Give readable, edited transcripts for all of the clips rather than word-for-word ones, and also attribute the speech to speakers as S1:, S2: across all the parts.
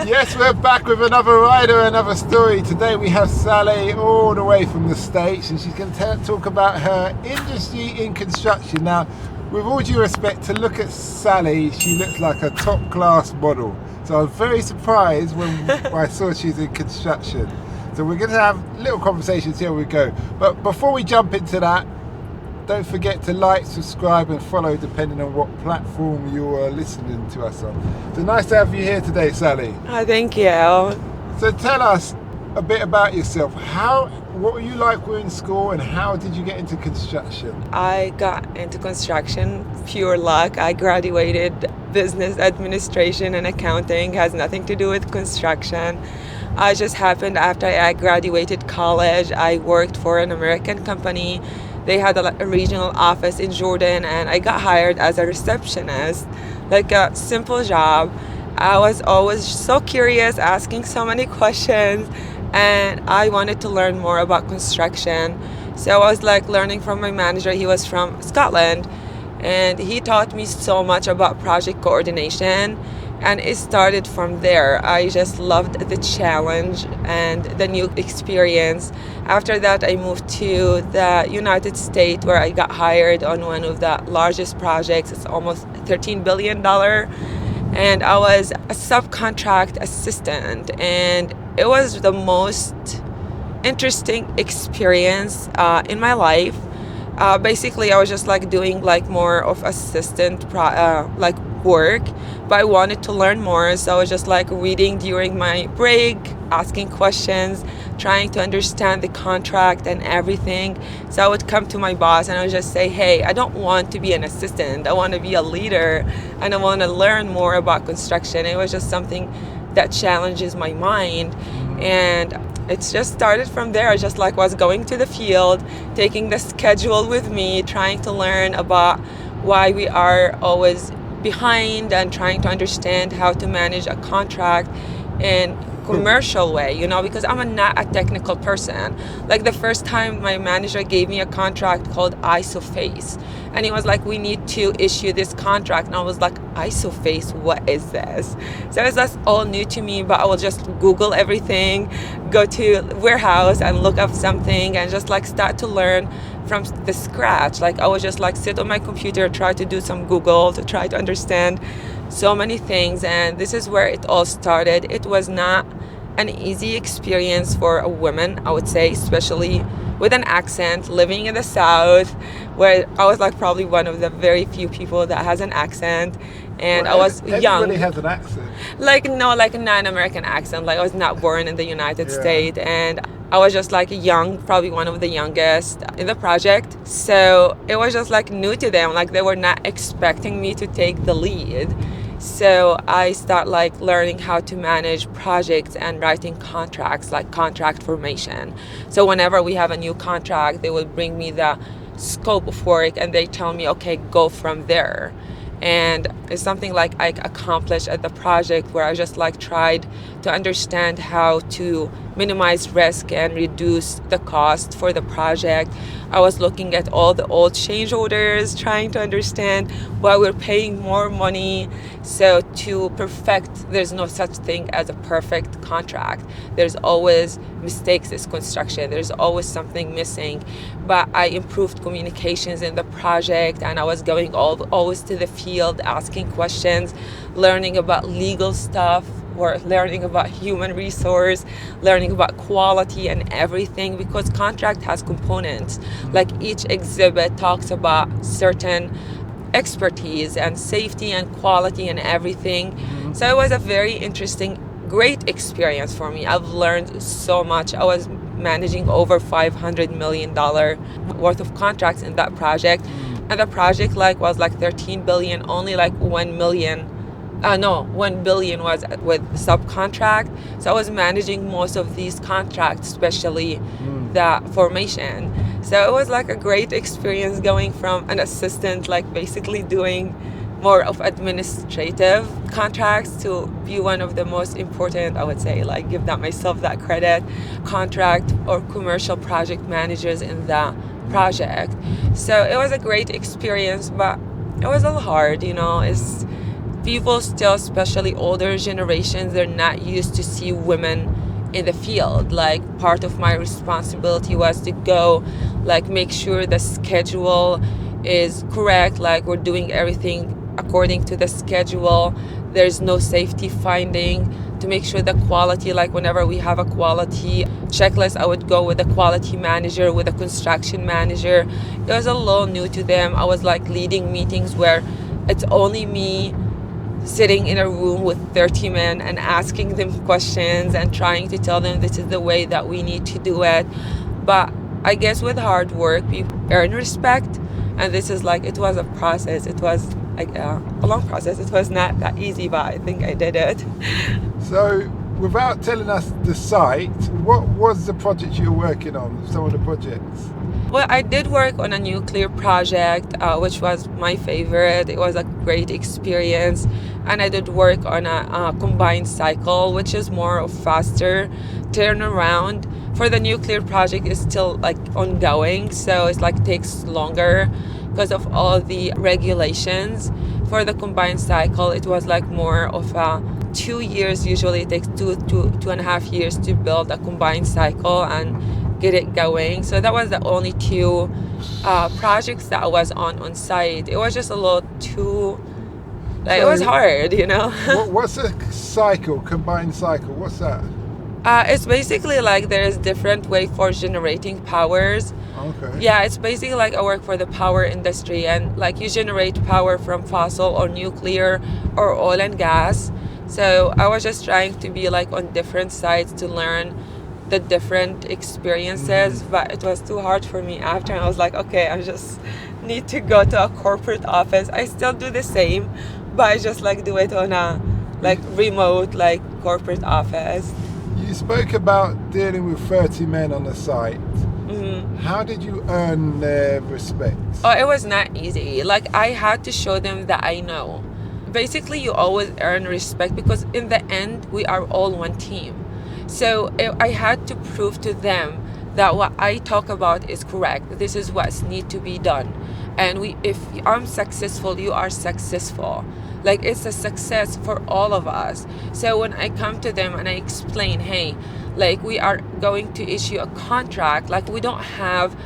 S1: Yes, we're back with another rider, another story. Today we have Sally all the way from the States, and she's going to talk about her industry in construction. Now, with all due respect, to look at Sally, she looks like a top-class model. So I was very surprised when I saw she's in construction. So we're going to have little conversations, see how we go. But before we jump into that, don't forget to like, subscribe and follow depending on what platform you are listening to us on. So nice to have you here today, Sally.
S2: Thank you.
S1: So tell us a bit about yourself. What were you like when you were in school and how did you get into construction?
S2: I got into construction pure luck. I graduated business administration and accounting, has nothing to do with construction. I just happened after I graduated college, I worked for an American company. They had a regional office in Jordan, and I got hired as a receptionist, like a simple job. I was always so curious, asking so many questions, and I wanted to learn more about construction. So I was like learning from my manager. He was from Scotland, and he taught me so much about project coordination. And it started from there. I just loved the challenge and the new experience. After that, I moved to the United States where I got hired on one of the largest projects. It's almost $13 billion. And I was a subcontract assistant. And it was the most interesting experience in my life. Basically, I was just like doing like more of assistant like work, but I wanted to learn more, so I was just like reading during my break, asking questions, trying to understand the contract and everything. So I would come to my boss and I would just say, hey, I don't want to be an assistant, I want to be a leader and I want to learn more about construction. It was just something that challenges my mind, and it's just started from there. I just like was going to the field, taking the schedule with me, trying to learn about why we are always behind and trying to understand how to manage a contract in commercial way, because I'm not a technical person. Like the first time my manager gave me a contract called ISOFACE, and he was like, we need to issue this contract, and I was like, ISOFACE, what is this? So it was just all new to me, but I will just Google everything, go to warehouse and look up something and just like start to learn from the scratch. Like I would just like sit on my computer, try to do some Google to try to understand so many things, and this is where it all started. It was not an easy experience for a woman, I would say, especially with an accent, living in the South, where I was like probably one of the very few people that has an accent, and I was young.
S1: Everybody has an accent.
S2: Like a non-American accent. Like I was not born in the United States, and I was just like young, probably one of the youngest in the project. So it was just like new to them. Like they were not expecting me to take the lead. So I start like learning how to manage projects and writing contracts, like contract formation. So whenever we have a new contract, they will bring me the scope of work and they tell me, okay, go from there. And it's something like I accomplished at the project where I just like tried to understand how to minimize risk and reduce the cost for the project. I was looking at all the old change orders, trying to understand why we're paying more money. So to perfect, there's no such thing as a perfect contract. There's always mistakes in construction. There's always something missing. But I improved communications in the project, and I was going always to the field, asking questions, learning about legal stuff, or learning about human resource, learning about quality and everything, because contract has components. Like each exhibit talks about certain expertise and safety and quality and everything. So it was a very interesting, great experience for me. I've learned so much. I was managing over $500 million worth of contracts in that project. And the project was 13 billion, only like 1 billion was with subcontract. So I was managing most of these contracts, especially the formation. So it was like a great experience going from an assistant, like basically doing more of administrative contracts, to be one of the most important, I would say, like give myself that credit, contract or commercial project managers in the project. So it was a great experience, but it was a little hard, people still, especially older generations, they're not used to see women in the field. Like, part of my responsibility was to go, like, make sure the schedule is correct, like we're doing everything according to the schedule, there's no safety finding, to make sure the quality, like whenever we have a quality checklist, I would go with the quality manager, with the construction manager. It was a little new to them. I was like leading meetings where it's only me sitting in a room with 30 men and asking them questions and trying to tell them this is the way that we need to do it. But I guess with hard work, people earn respect. And this is like, it was a process. It was like a long process. It was not that easy, but I think I did it.
S1: So, without telling us the site, what was the project you were working on, some of the projects?
S2: Well, I did work on a nuclear project, which was my favorite. It was a great experience. And I did work on a combined cycle, which is more of faster turnaround. For the nuclear project, is still like ongoing, so it's like takes longer because of all the regulations. For the combined cycle, it was like more of a 2 years. Usually it takes two and a half years to build a combined cycle and get it going. So that was the only two projects that I was on site. It was just a little too, like, it was hard, you know.
S1: What's a cycle, combined cycle? What's that?
S2: It's basically like there's different way for generating powers.
S1: Okay.
S2: Yeah, it's basically like I work for the power industry, and like you generate power from fossil or nuclear or oil and gas. So I was just trying to be like on different sites to learn the different experiences, but it was too hard for me after. I was like, okay, I just need to go to a corporate office. I still do the same, but I just like do it on a like remote like corporate office.
S1: You spoke about dealing with 30 men on the site. How did you earn their respect?
S2: Oh, it was not easy. Like, I had to show them that I know. Basically, you always earn respect because in the end, we are all one team. So I had to prove to them that what I talk about is correct. This is what needs to be done. And if I'm successful, you are successful. Like, it's a success for all of us. So when I come to them and I explain, hey, like, we are going to issue a contract, like, we don't have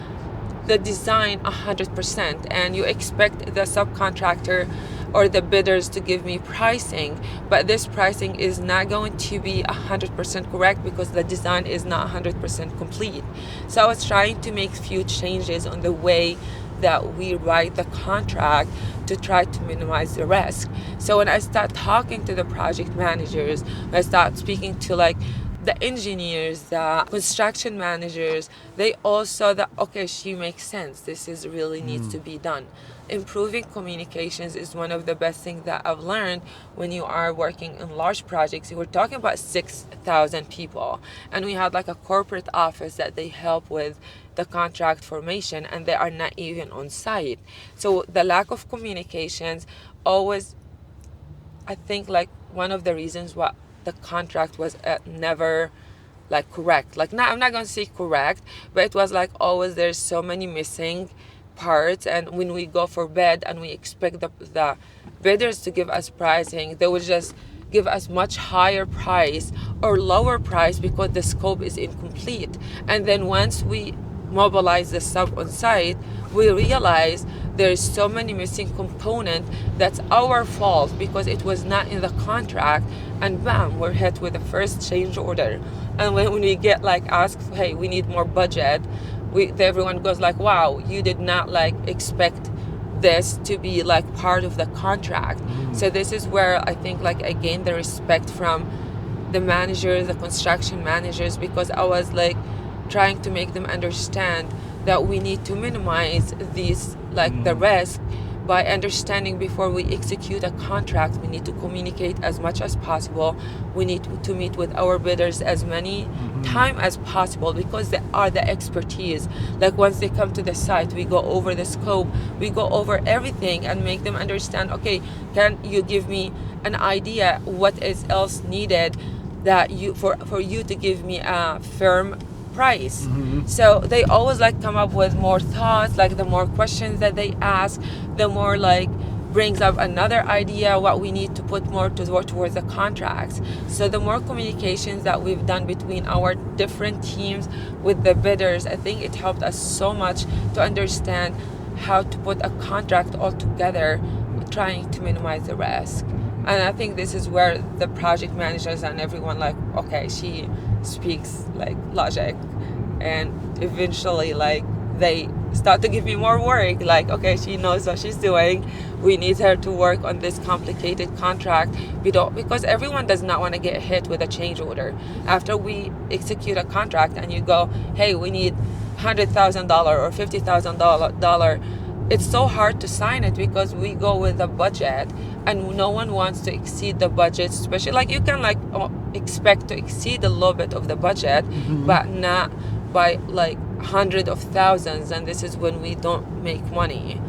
S2: the design 100%, and you expect the subcontractor or the bidders to give me pricing, but this pricing is not going to be 100% correct because the design is not 100% complete. So I was trying to make few changes on the way that we write the contract to try to minimize the risk. So when I start talking to the project managers, I start speaking to like the engineers, the construction managers, they all saw that, okay, she makes sense. This is really needs to be done. Improving communications is one of the best things that I've learned when you are working in large projects. We're talking about 6,000 people, and we had like a corporate office that they help with the contract formation, and they are not even on site. So the lack of communications always, I think, like one of the reasons why the contract was never like correct. Like, not, I'm not going to say correct, but it was like always there's so many missing parts, and when we go for bid and we expect the bidders to give us pricing, they will just give us much higher price or lower price because the scope is incomplete. And then once we mobilize the sub on site, we realize there's so many missing components. That's our fault because it was not in the contract, and bam, we're hit with the first change order. And when we get like asked, hey, we need more budget, everyone goes like, wow, you did not like expect this to be like part of the contract. So this is where I think like I gained the respect from the managers, the construction managers, because I was like trying to make them understand that we need to minimize these like the risk by understanding before we execute a contract. We need to communicate as much as possible. We need to meet with our bidders as many time as possible because they are the expertise. Like once they come to the site, we go over the scope, we go over everything and make them understand, okay, can you give me an idea what is else needed that you for you to give me a firm price. So they always like come up with more thoughts, like the more questions that they ask, the more like brings up another idea what we need to put more towards the contracts. So the more communications that we've done between our different teams with the bidders, I think it helped us so much to understand how to put a contract all together, trying to minimize the risk. And I think this is where the project managers and everyone like, okay, she speaks like logic, and eventually like they start to give me more work, like, okay, she knows what she's doing, we need her to work on this complicated contract. Because everyone does not want to get hit with a change order after we execute a contract and you go, hey, we need $100,000 or $50,000. It's so hard to sign it because we go with a budget and no one wants to exceed the budget, especially like you can like expect to exceed a little bit of the budget, but not by like hundreds of thousands, and this is when we don't make money.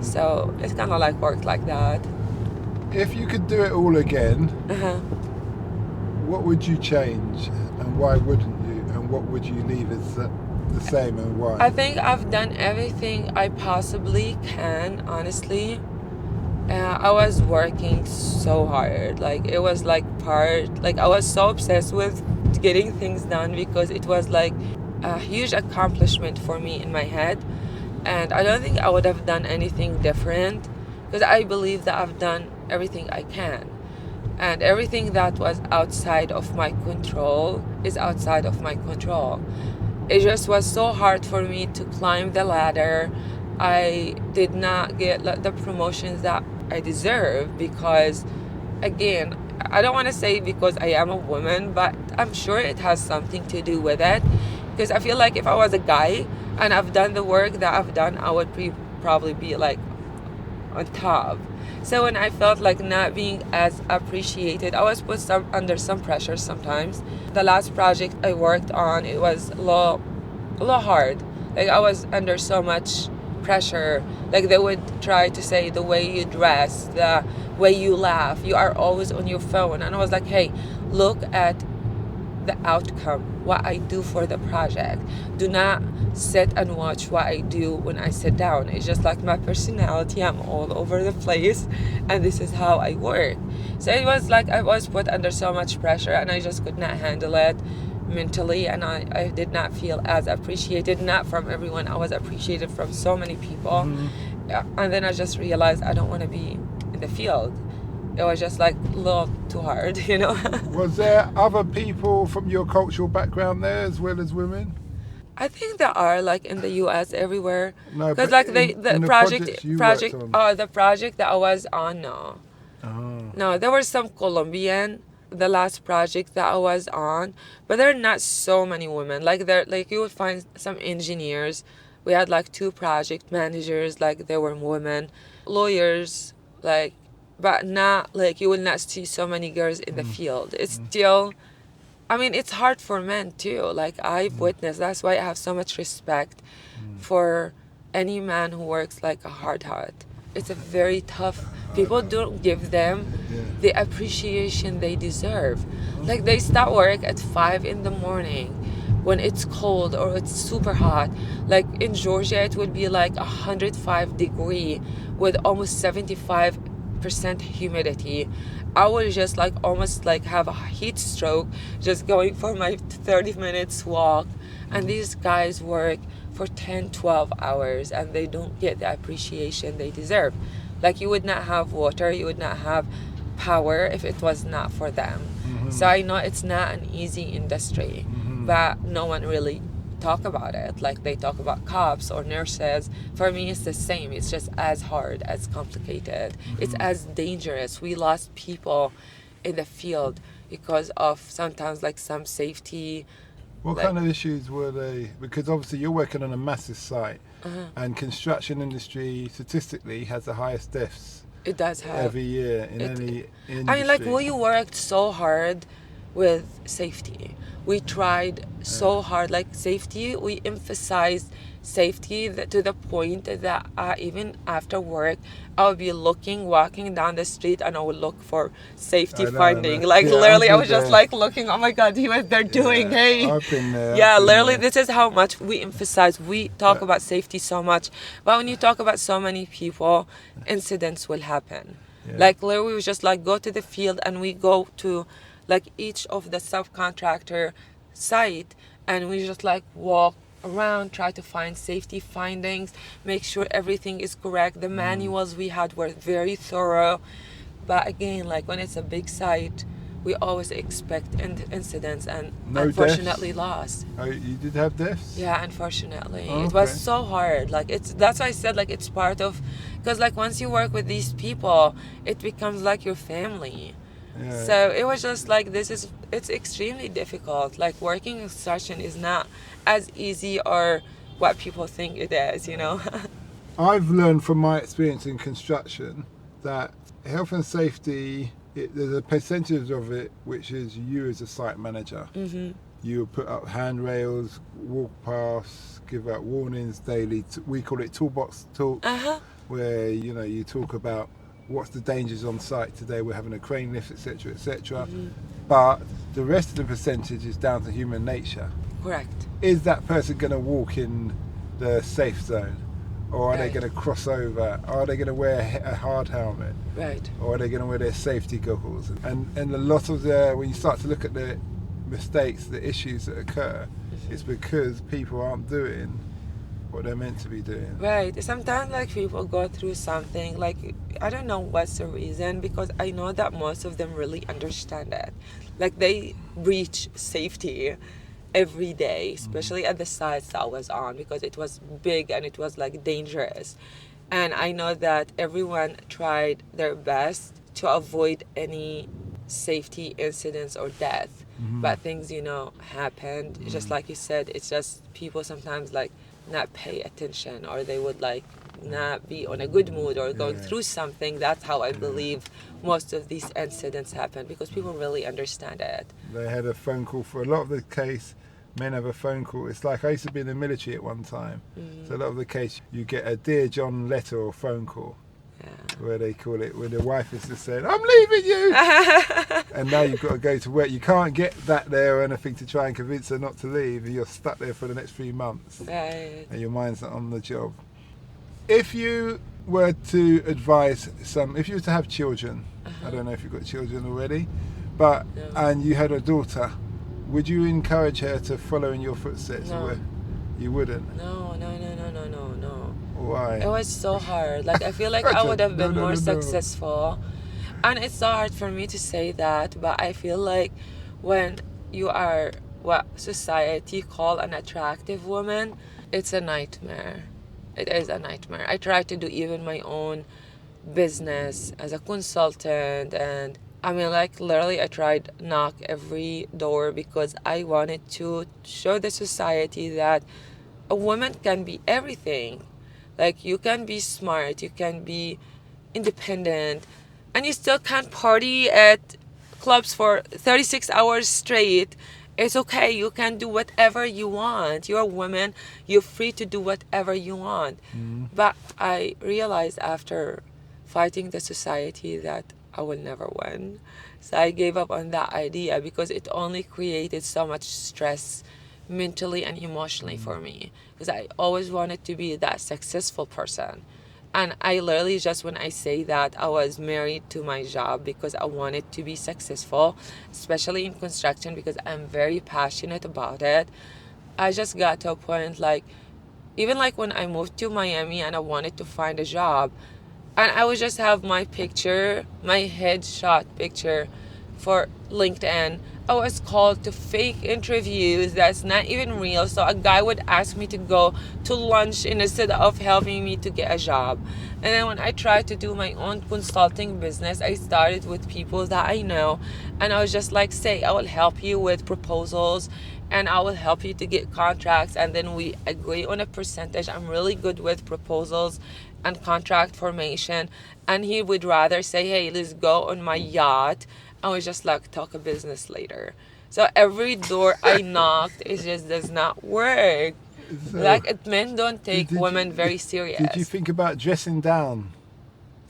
S2: So it's kind of like worked like that.
S1: If you could do it all again, what would you change and why wouldn't you, and what would you leave as the same and why?
S2: I think I've done everything I possibly can, honestly. I was working so hard, like it was like I was so obsessed with getting things done because it was like a huge accomplishment for me in my head, and I don't think I would have done anything different because I believe that I've done everything I can, and everything that was outside of my control is outside of my control. It just was so hard for me to climb the ladder. I did not get the promotions that I deserve because, again, I don't want to say because I am a woman, but I'm sure it has something to do with it. Because I feel like if I was a guy and I've done the work that I've done, I would probably be like on top. So when I felt like not being as appreciated, I was put under some pressure sometimes. The last project I worked on, it was a little hard. Like I was under so much pressure. Like they would try to say the way you dress, the way you laugh, you are always on your phone. And I was like, hey, look at the outcome, what I do for the project. Do not sit and watch what I do when I sit down. It's just like my personality. I'm all over the place and this is how I work. So it was like I was put under so much pressure and I just could not handle it mentally, and I did not feel as appreciated, not from everyone. I was appreciated from so many people. And then I just realized I don't want to be in the field. It was just like a little too hard, you know.
S1: Was there other people from your cultural background there as well as women?
S2: I think there are, like in the U.S. everywhere.
S1: No,
S2: because
S1: but
S2: like the project that I was on, no. No, there were some Colombian. The last project that I was on, but there are not so many women. Like you would find some engineers. We had like 2 project managers, like they were women, lawyers, like, but not like you will not see so many girls in the field. It's still, I mean, it's hard for men too. Like I've witnessed. That's why I have so much respect for any man who works like a hard hat. It's a very tough. People don't give them the appreciation they deserve. Like they start work at 5 in the morning when it's cold or it's super hot. Like in Georgia, it would be like 105 degree with almost 75% humidity. I would just like almost like have a heat stroke just going for my 30 minutes walk. And these guys work for 10, 12 hours and they don't get the appreciation they deserve. Like you would not have water, you would not have power if it was not for them. So I know it's not an easy industry, but no one really talk about it. Like they talk about cops or nurses. For me, it's the same. It's just as hard, as complicated. It's as dangerous. We lost people in the field because of sometimes like some safety.
S1: What kind of issues were they? Because obviously you're working on a massive site, and construction industry statistically has the highest deaths.
S2: It does have
S1: every year in any industry.
S2: I mean, like we worked so hard with safety. We tried so hard, like safety, we emphasized safety to the point that even after work, I would be walking down the street, and I would look for safety
S1: I know,
S2: finding.
S1: I know.
S2: Like
S1: Yeah,
S2: literally, I
S1: I've
S2: was
S1: been
S2: just
S1: there.
S2: like looking, oh my God, see what they're doing, hey.
S1: I've been there.
S2: Yeah,
S1: I've been
S2: literally,
S1: there.
S2: this is how much we emphasize. We talk about safety so much, but when you talk about so many people, incidents will happen.
S1: Yeah.
S2: Like literally, we just like go to the field, and we go to like each of the subcontractor site, and we just like walk around, try to find safety findings, make sure everything is correct. The manuals we had were very thorough, but again, like when it's a big site, we always expect incidents, and
S1: No
S2: unfortunately
S1: deaths?
S2: lost.
S1: Oh, you did have deaths?
S2: Yeah, unfortunately.
S1: Oh,
S2: It was
S1: okay.
S2: so hard. Like that's why I said like it's part of, because like once you work with these people, it becomes like your family.
S1: Yeah.
S2: So it was just like it's extremely difficult. Like working in construction is not as easy or what people think it is, you know.
S1: I've learned from my experience in construction that health and safety, there's a percentage of it which is you as a site manager.
S2: Mm-hmm.
S1: You put up handrails, walk paths, give out warnings daily. We call it toolbox talk, where you talk about what's the dangers on site today. We're having a crane lift, etc., etc. But the rest of the percentage is down to human nature.
S2: Correct.
S1: Is that person going to walk in the safe zone, or are they
S2: Right.
S1: going to cross over? Are they going to wear a hard helmet,
S2: Right.
S1: or are they going to wear their safety goggles? And a lot of when you start to look at the mistakes, the issues that occur, it's because people aren't doing what they're meant to be doing.
S2: Right. Sometimes like people go through something, like I don't know what's the reason, because I know that most of them really understand it. Like they reach safety every day, especially at the sites that I was on, because it was big and it was like dangerous. And I know that everyone tried their best to avoid any safety incidents or death. But things, happened. Just like you said, it's just people sometimes like not pay attention, or they would like not be on a good mood or going through something. That's how I believe most of these incidents happen, because people really understand it.
S1: They had a phone call for a lot of the case. Men have a phone call. It's like I used to be in the military at one time. So a lot of the case, you get a Dear John letter or phone call, where they call it, where the wife is just saying, "I'm leaving you," and now you've got to go to work. You can't get that there or anything to try and convince her not to leave. And you're stuck there for the next 3 months,
S2: Right.
S1: and your mind's not on the job. If you were to advise if you were to have children, I don't know if you've got children already, but
S2: No.
S1: and you had a daughter, would you encourage her to follow in your footsteps?
S2: No.
S1: Or you wouldn't?
S2: No.
S1: Why?
S2: It was so hard. Like I feel like I
S1: Gotcha.
S2: would have been
S1: No.
S2: more successful. And it's so hard for me to say that, but I feel like when you are what society call an attractive woman, it's a nightmare. It is a nightmare. I tried to do even my own business as a consultant, and I mean like literally I tried knock every door, because I wanted to show the society that a woman can be everything. Like you can be smart, you can be independent, and you still can party at clubs for 36 hours straight. It's okay, you can do whatever you want. You're a woman, you're free to do whatever you want. But I realized after fighting the society that I will never win. So I gave up on that idea, because it only created so much stress mentally and emotionally for me, because I always wanted to be that successful person. And I literally just, when I say that, I was married to my job because I wanted to be successful, especially in construction, because I'm very passionate about it. I just got to a point like, even like when I moved to Miami and I wanted to find a job, and I would just have my picture, my headshot picture for LinkedIn. I was called to fake interviews that's not even real. So a guy would ask me to go to lunch instead of helping me to get a job. And then when I tried to do my own consulting business, I started with people that I know. And I was just like, say, I will help you with proposals and I will help you to get contracts. And then we agree on a percentage. I'm really good with proposals and contract formation. And he would rather say, hey, let's go on my yacht and we just like talk a business later. So every door I knocked, it just does not work.
S1: So,
S2: Like men don't take
S1: did
S2: women
S1: you-
S2: very serious.
S1: Did you think about dressing down,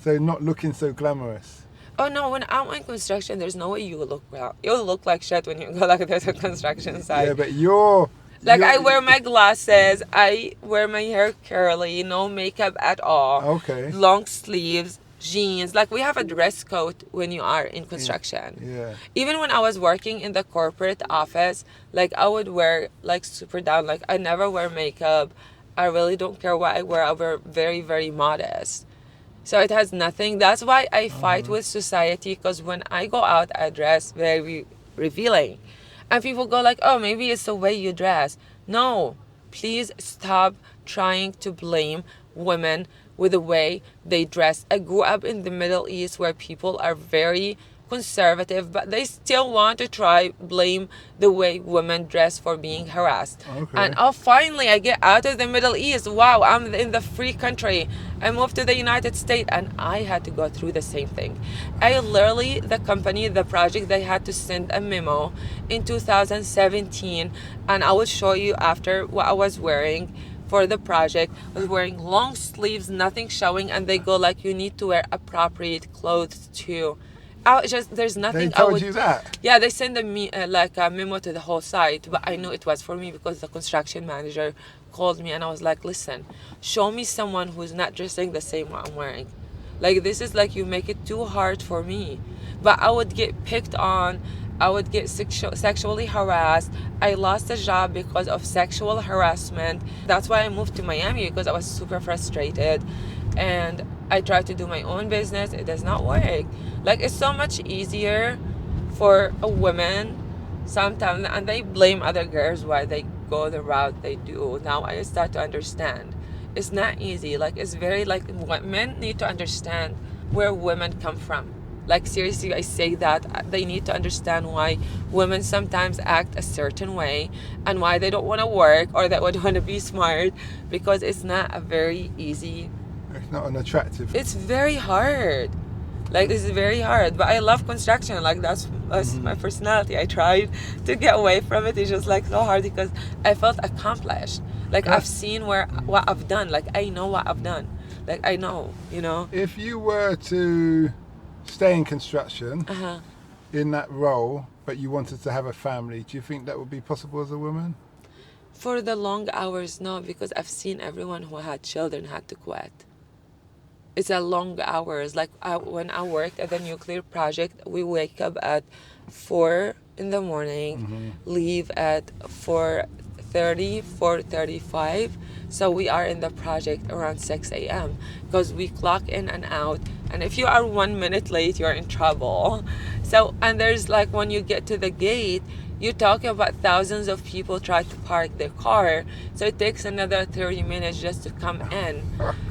S1: so not looking so glamorous?
S2: Oh no, when I'm in construction, there's no way you will look well. You'll look like shit when you go like there's a construction site.
S1: Yeah, but you're
S2: Like
S1: you're-
S2: I wear my glasses, I wear my hair curly, no makeup at all.
S1: Okay.
S2: Long sleeves, jeans. Like we have a dress code when you are in construction.
S1: Yeah.
S2: Even when I was working in the corporate office, like I would wear like super down. Like I never wear makeup. I really don't care what I wear. I wear very, very modest. So it has nothing. That's why I fight with society, because when I go out, I dress very revealing. And people go like, oh, maybe it's the way you dress. No, please stop trying to blame women with the way they dress. I grew up in the Middle East where people are very conservative, but they still want to try blame the way women dress for being harassed.
S1: Okay.
S2: And finally I get out of the Middle East. Wow, I'm in the free country. I moved to the United States and I had to go through the same thing. I literally, the company, the project, they had to send a memo in 2017, and I will show you after what I was wearing for the project. I was wearing long sleeves, nothing showing, and they go like, you need to wear appropriate clothes too. There's nothing.
S1: They told you that?
S2: Yeah, they sent me like a memo to the whole site, but I knew it was for me because the construction manager called me and I was like, listen, show me someone who's not dressing the same what I'm wearing. Like this is like, you make it too hard for me. But I would get picked on, I would get sexually harassed. I lost a job because of sexual harassment. That's why I moved to Miami, because I was super frustrated. And I tried to do my own business. It does not work. Like it's so much easier for a woman sometimes, and they blame other girls why they go the route they do. Now I start to understand. It's not easy. Like it's very like men need to understand where women come from. Like seriously, I say that they need to understand why women sometimes act a certain way and why they don't want to work or they would want to be smart, because it's not a very easy.
S1: It's not unattractive.
S2: It's very hard. Like this is very hard. But I love construction. Like that's my personality. I tried to get away from it. It's just like so hard because I felt accomplished. Like I've seen what I've done. Like I know what I've done. Like I know, you know.
S1: If you were to stay in construction in that role, but you wanted to have a family, do you think that would be possible as a woman?
S2: For the long hours, no, because I've seen everyone who had children had to quit. It's a long hours. Like when I worked at the nuclear project, we wake up at 4 in the morning, leave at 4:30, 4:35. So we are in the project around 6 a.m. because we clock in and out. And if you are 1 minute late, you're in trouble. So, and there's like when you get to the gate, you're talking about thousands of people try to park their car. So it takes another 30 minutes just to come in.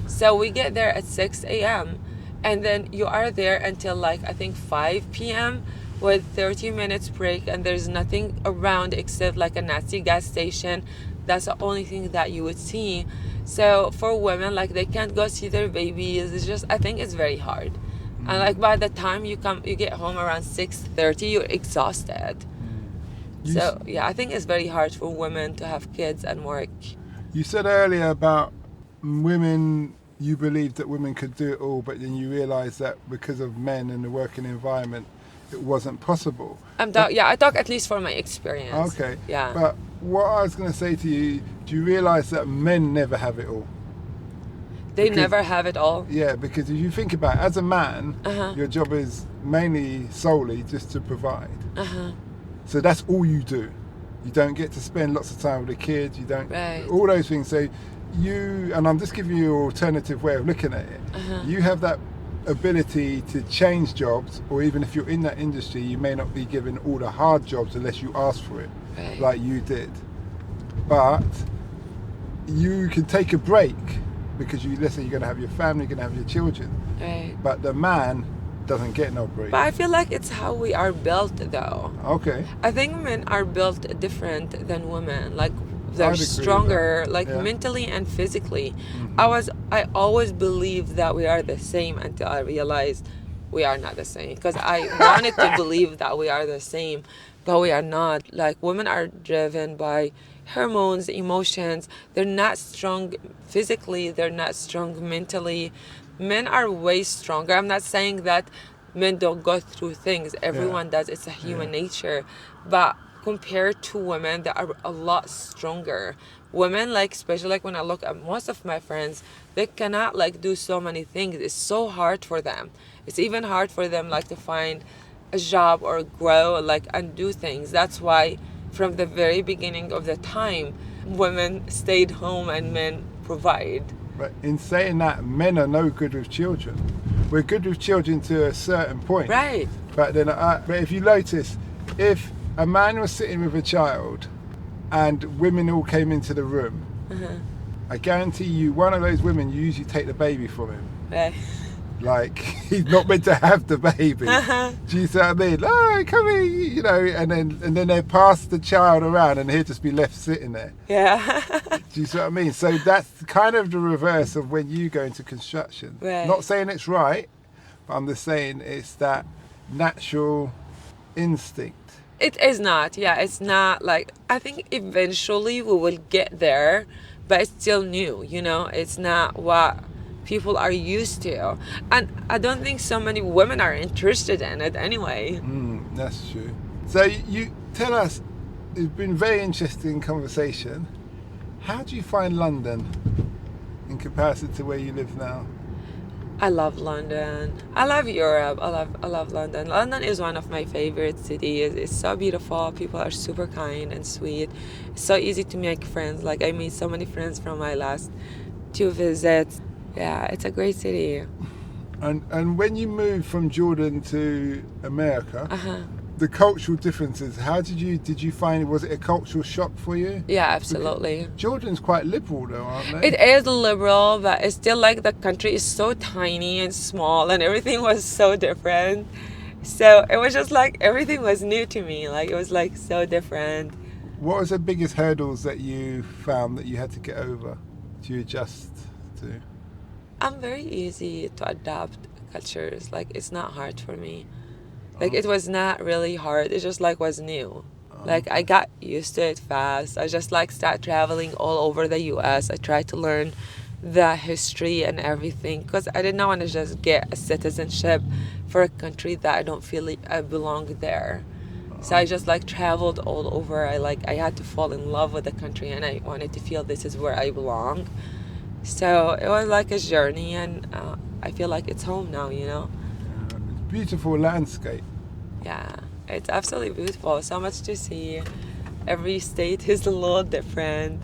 S2: So we get there at 6 a.m. and then you are there until like, I think 5 p.m. with 30 minutes break, and there's nothing around except like a Nazi gas station. That's the only thing that you would see. So for women, like they can't go see their babies. It's just, I think it's very hard. And like by the time you get home around 6:30, you're exhausted. So yeah, I think it's very hard for women to have kids and work.
S1: You said earlier about women, you believed that women could do it all, but then you realised that because of men and the working environment, it wasn't possible.
S2: I talk at least from my experience.
S1: Okay.
S2: Yeah.
S1: But what I was going to say to you, do you realise that men never have it all?
S2: They never have it all.
S1: Yeah, because if you think about it, as a man, your job is mainly solely just to provide. So that's all you do. You don't get to spend lots of time with the kids. You don't, all those things. So you, and I'm just giving you an alternative way of looking at it. You have that ability to change jobs, or even if you're in that industry, you may not be given all the hard jobs unless you ask for it, like you did. But you can take a break because let's say you're going to have your family, you're going to have your children. But the man doesn't get no break.
S2: But I feel like it's how we are built, though.
S1: Okay.
S2: I think men are built different than women. Like they're stronger, like mentally and physically. I always believed that we are the same until I realized we are not the same. Because I wanted to believe that we are the same, but we are not. Like, women are driven by hormones, emotions. They're not strong physically, they're not strong mentally. Men are way stronger. I'm not saying that men don't go through things. Everyone does. It's a human nature. But compared to women, they are a lot stronger. Women, like, especially like when I look at most of my friends, they cannot like do so many things. It's so hard for them. It's even hard for them like to find a job or grow like and do things. That's why from the very beginning of the time, women stayed home and men provide.
S1: But in saying that, men are no good with children. We're good with children to a certain point.
S2: Right.
S1: But then, but if you notice, if a man was sitting with a child and women all came into the room, I guarantee you one of those women usually take the baby from him.
S2: Right.
S1: Like, he's not meant to have the baby. Do you see what I mean? Oh, come here, you know, and then they pass the child around and he'll just be left sitting there.
S2: Yeah.
S1: Do you see what I mean? So that's kind of the reverse of when you go into construction.
S2: Right.
S1: Not saying it's right, but I'm just saying it's that natural instinct.
S2: It is not. Yeah, it's not like, I think eventually we will get there, but it's still new, you know? It's not what people are used to. And I don't think so many women are interested in it anyway.
S1: That's true. So you tell us, it's been a very interesting conversation. How do you find London in comparison to where you live now?
S2: I love London. I love Europe. I love London. London is one of my favorite cities. It's so beautiful. People are super kind and sweet. It's so easy to make friends. Like, I made so many friends from my last 2 visits. Yeah, it's a great city.
S1: And when you moved from Jordan to America, the cultural differences, how did you find, was it a cultural shock for you?
S2: Yeah, absolutely.
S1: Because Jordan's quite liberal though, aren't they?
S2: It is liberal, but it's still like the country is so tiny and small and everything was so different. So it was just like everything was new to me. Like, it was like so different.
S1: What was the biggest hurdles that you found that you had to get over to adjust to?
S2: I'm very easy to adapt cultures. Like, it's not hard for me. Like, it was not really hard. It just like was new. Like, I got used to it fast. I just like start traveling all over the US. I tried to learn the history and everything because I did not want to just get a citizenship for a country that I don't feel like I belong there. So I just like traveled all over. I had to fall in love with the country and I wanted to feel this is where I belong. So it was like a journey, and I feel like it's home now, you know?
S1: Beautiful landscape.
S2: Yeah, it's absolutely beautiful. So much to see. Every state is a little different.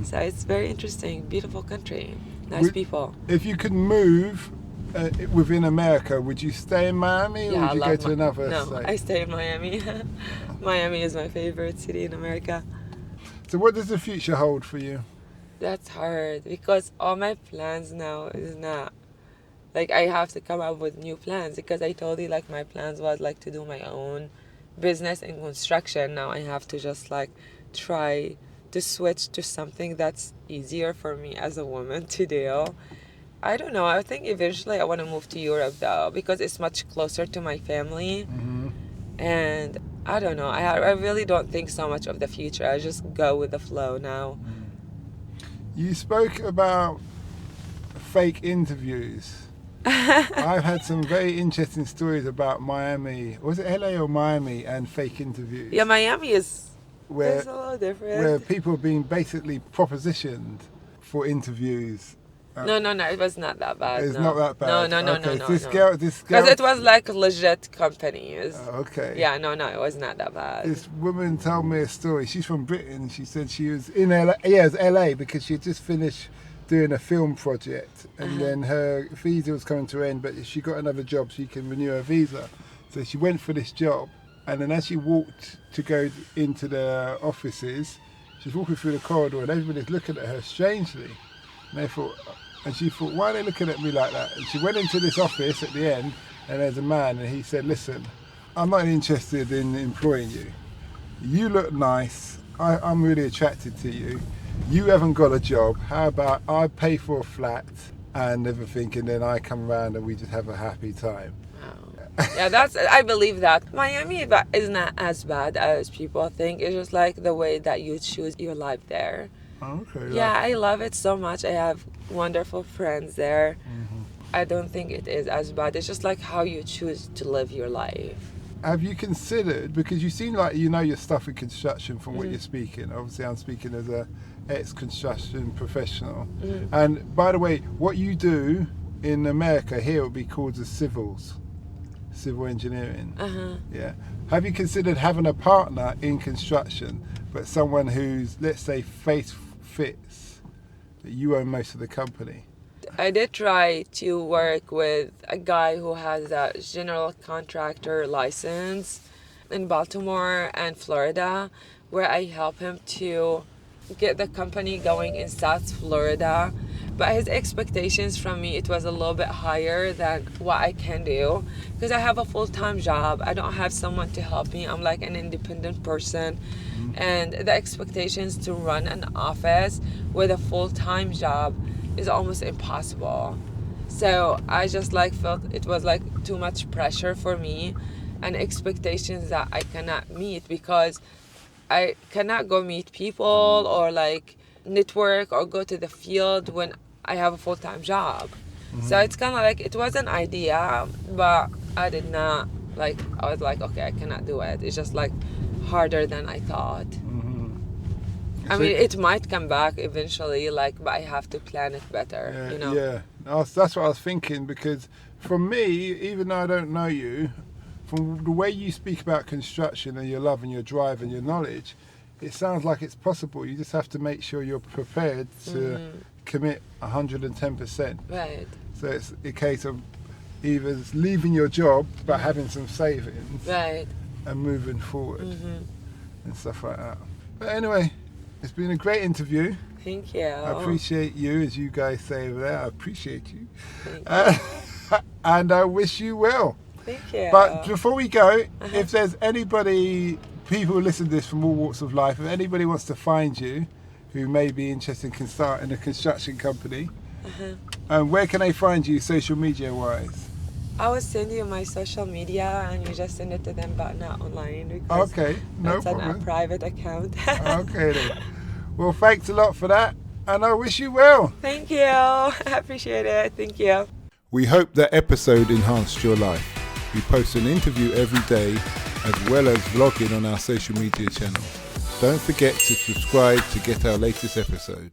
S2: So it's very interesting. Beautiful country. Nice people.
S1: If you could move within America, would you stay in Miami or would you go to another state?
S2: No, I stay in Miami. Miami is my favorite city in America.
S1: So what does the future hold for you?
S2: That's hard because all my plans now is not like I have to come up with new plans because I told you like my plans was like to do my own business in construction. Now I have to just like try to switch to something that's easier for me as a woman to do. I don't know. I think eventually I want to move to Europe though because it's much closer to my family. And I don't know. I really don't think so much of the future. I just go with the flow now.
S1: You spoke about fake interviews. I've had some very interesting stories about Miami. Was it LA or Miami and fake interviews?
S2: Yeah, Miami is
S1: where,
S2: it's a little different.
S1: Where people are being basically propositioned for interviews.
S2: No, it was not that bad.
S1: It's not that bad.
S2: No.
S1: Okay,
S2: No.
S1: this girl.
S2: Because it was like legit companies.
S1: Okay.
S2: Yeah, no, it was not that bad.
S1: This woman told me a story. She's from Britain. She said she was in LA. Yeah, it was LA because she had just finished doing a film project, and then her visa was coming to an end. But she got another job, so she can renew her visa. So she went for this job, and then as she walked to go into the offices, she's walking through the corridor, and everybody's looking at her strangely. And she thought, why are they looking at me like that? And she went into this office at the end, and there's a man, and he said, listen, I'm not interested in employing you. You look nice. I'm really attracted to you. You haven't got a job. How about I pay for a flat and everything, and then I come around and we just have a happy time?
S2: Wow. Yeah, I believe that. Miami is not as bad as people think. It's just like the way that you choose your life there.
S1: Okay.
S2: Yeah, I love it so much. I have wonderful friends there.
S1: Mm-hmm.
S2: I don't think it is as bad. It's just like how you choose to live your life.
S1: Have you considered, because you seem like you know your stuff in construction from what
S2: Mm-hmm.
S1: you're speaking. Obviously, I'm speaking as a ex-construction professional.
S2: Mm-hmm.
S1: And by the way, what you do in America here would be called as civil engineering.
S2: Uh-huh.
S1: Yeah. Have you considered having a partner in construction, but someone who's, let's say, face fits, that you own most of the company?
S2: I did try to work with a guy who has a general contractor license in Baltimore and Florida, where I help him to get the company going in South Florida. But his expectations from me, it was a little bit higher than what I can do, because I have a full-time job. I don't have someone to help me. I'm like an independent person. And the expectations to run an office with a full-time job is almost impossible. So I just like felt it was like too much pressure for me and expectations that I cannot meet, because I cannot go meet people or like network or go to the field when I have a full-time job. So it's kind of like, it was an idea, but I did not, like, I was like, okay, I cannot do it. It's just like harder than I thought. I mean, it might come back eventually, like, but I have to plan it better, you know?
S1: Yeah, that's what I was thinking, because from me, even though I don't know you, from the way you speak about construction and your love and your drive and your knowledge, it sounds like it's possible. You just have to make sure you're prepared to commit 110%.
S2: Right.
S1: So it's a case of either leaving your job but having some savings,
S2: Right.
S1: and moving forward and stuff like that. But anyway, it's been a great interview.
S2: Thank you.
S1: I appreciate you, as you guys say over there. I appreciate you.
S2: Thank you.
S1: And I wish you well.
S2: Thank you.
S1: But before we go, if there's anybody, people who listen to this from all walks of life, if anybody wants to find you who may be interested in starting a construction company, where can they find you social media wise?
S2: I will send you my social media and you just send it to them, but not online, because
S1: Okay, no
S2: that's on a
S1: problem.
S2: private account.
S1: Okay then. Well, thanks a lot for that, and I wish you well.
S2: Thank you. I appreciate it. Thank you.
S1: We hope that episode enhanced your life. We post an interview every day, as well as vlogging on our social media channel. Don't forget to subscribe to get our latest episode.